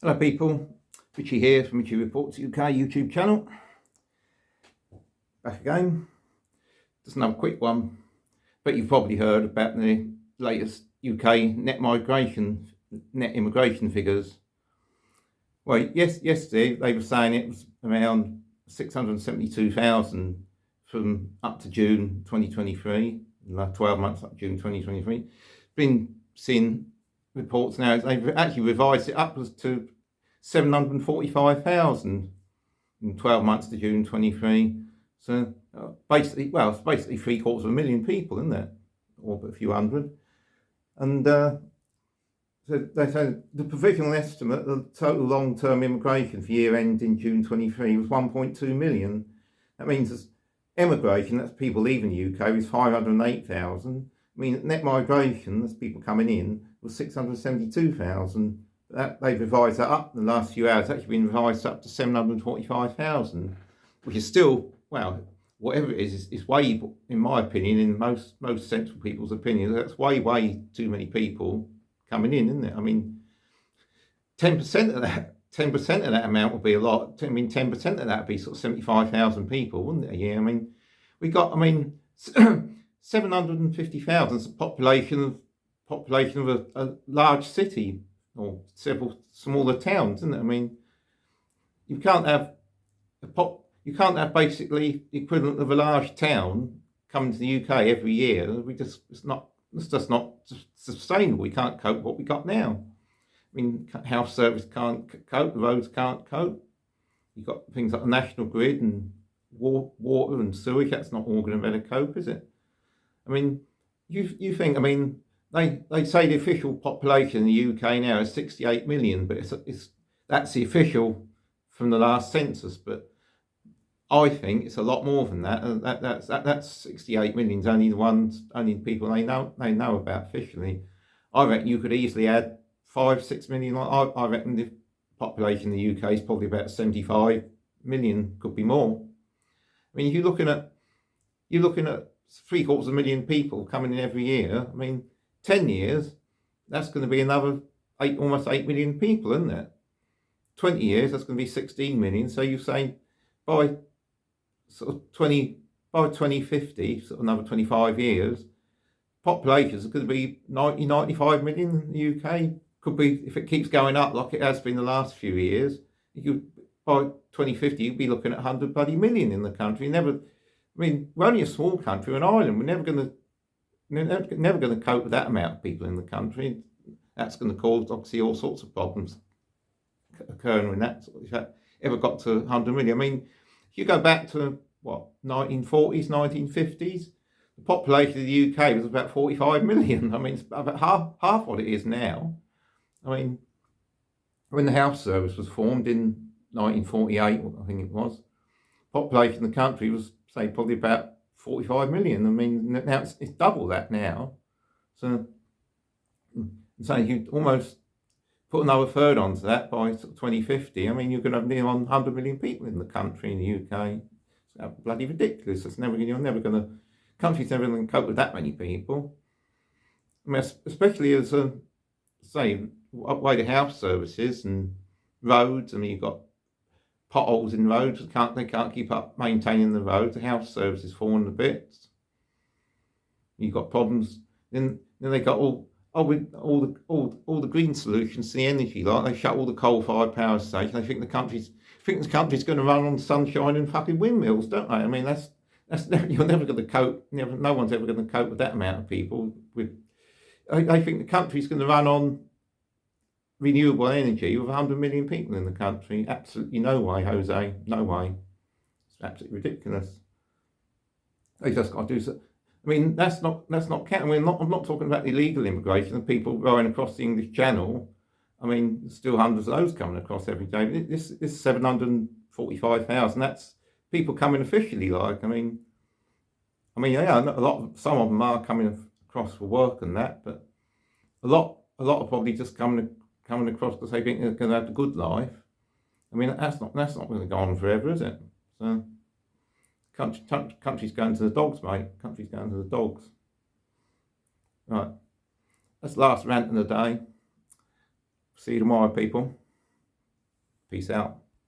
Hello people, Richie here from Richie Reports UK YouTube channel. Back again. Just another quick one, but you've probably heard about the latest UK net immigration figures. Well, yesterday they were saying it was around 672,000 from up to June 2023, the last 12 months up to June 2023. Been seeing reports now, they've actually revised it upwards to 745,000 in 12 months to June 23. So basically, well, it's basically 750,000 people, isn't it? Or a few hundred. And so they said the provisional estimate of total long-term immigration for year end in June 23 was 1.2 million. That means emigration, that's people leaving the UK, was 508,000. I mean, net migration, that's people coming in, was 672,000. They've revised that up in the last few hours. It's actually been revised up to 745,000, which is still, well, whatever it is way, in my opinion, in most sensible people's opinion, that's way too many people coming in, isn't it? I mean, 10% of that amount would be a lot. I mean, 10% of that would be sort of 75,000 people, wouldn't it, a year? I mean, we got, 750,000 is the population of a large city or several smaller towns, isn't it? I mean, you can't have basically the equivalent of a large town coming to the UK every year. It's just not sustainable. We can't cope with what we got now. I mean, health service can't cope, the roads can't cope. You've got things like the national grid and water and sewage. That's not all going to better cope, is it? I mean, you think, I mean, they say the official population in the UK now is 68 million, but that's the official from the last census. But I think it's a lot more than that. And that's 68 million is only people they know about officially. I reckon you could easily add 5-6 million. I reckon the population in the UK is probably about 75 million, could be more. I mean, you're looking at 750,000 people coming in every year. I mean, 10 years, that's going to be another almost 8 million people, isn't it? 20 years, that's going to be 16 million. So you say by 2050, sort of another 25 years, population is going to be 95 million in the UK. Could be, if it keeps going up like it has been the last few years, by 2050, you'd be looking at 100 bloody million in the country. We're only a small country, an island. We're never going to cope with that amount of people in the country. That's going to cause, obviously, all sorts of problems occurring when that ever got to 100 million. I mean, if you go back to, 1940s, 1950s, the population of the UK was about 45 million. I mean, it's about half what it is now. I mean, when the health service was formed in 1948, I think it was, population of the country was, say, probably about 45 million. I mean, now it's double that now. So you almost put another third onto that by 2050. I mean, you're going to have near 100 million people in the country, in the UK. It's bloody ridiculous. Country's never going to cope with that many people. I mean, especially as, say, way the health services and roads. I mean, you've got potholes in roads. They can't keep up maintaining the roads. The health service is falling to bits. You've got problems. Then they got all the green solutions to the energy. Like they shut all the coal-fired power stations. They think the country's going to run on sunshine and fucking windmills, don't they? I mean, you're never going to cope. No one's ever going to cope with that amount of people. They think the country's going to run on renewable energy with 100 million people in the country. Absolutely no way, Jose. No way. It's absolutely ridiculous. They just got to do so. I mean, that's not counting. I'm not talking about illegal immigration and people rowing across the English Channel. I mean, there's still hundreds of those coming across every day. This 745,000. That's people coming officially. Like, I mean, yeah, some of them are coming across for work and that, but a lot are probably just coming across because they think they're going to have a good life. I mean, that's not going to go on forever, is it? So, country's going to the dogs, mate. Country's going to the dogs. Right. That's the last rant of the day. See you tomorrow, people. Peace out.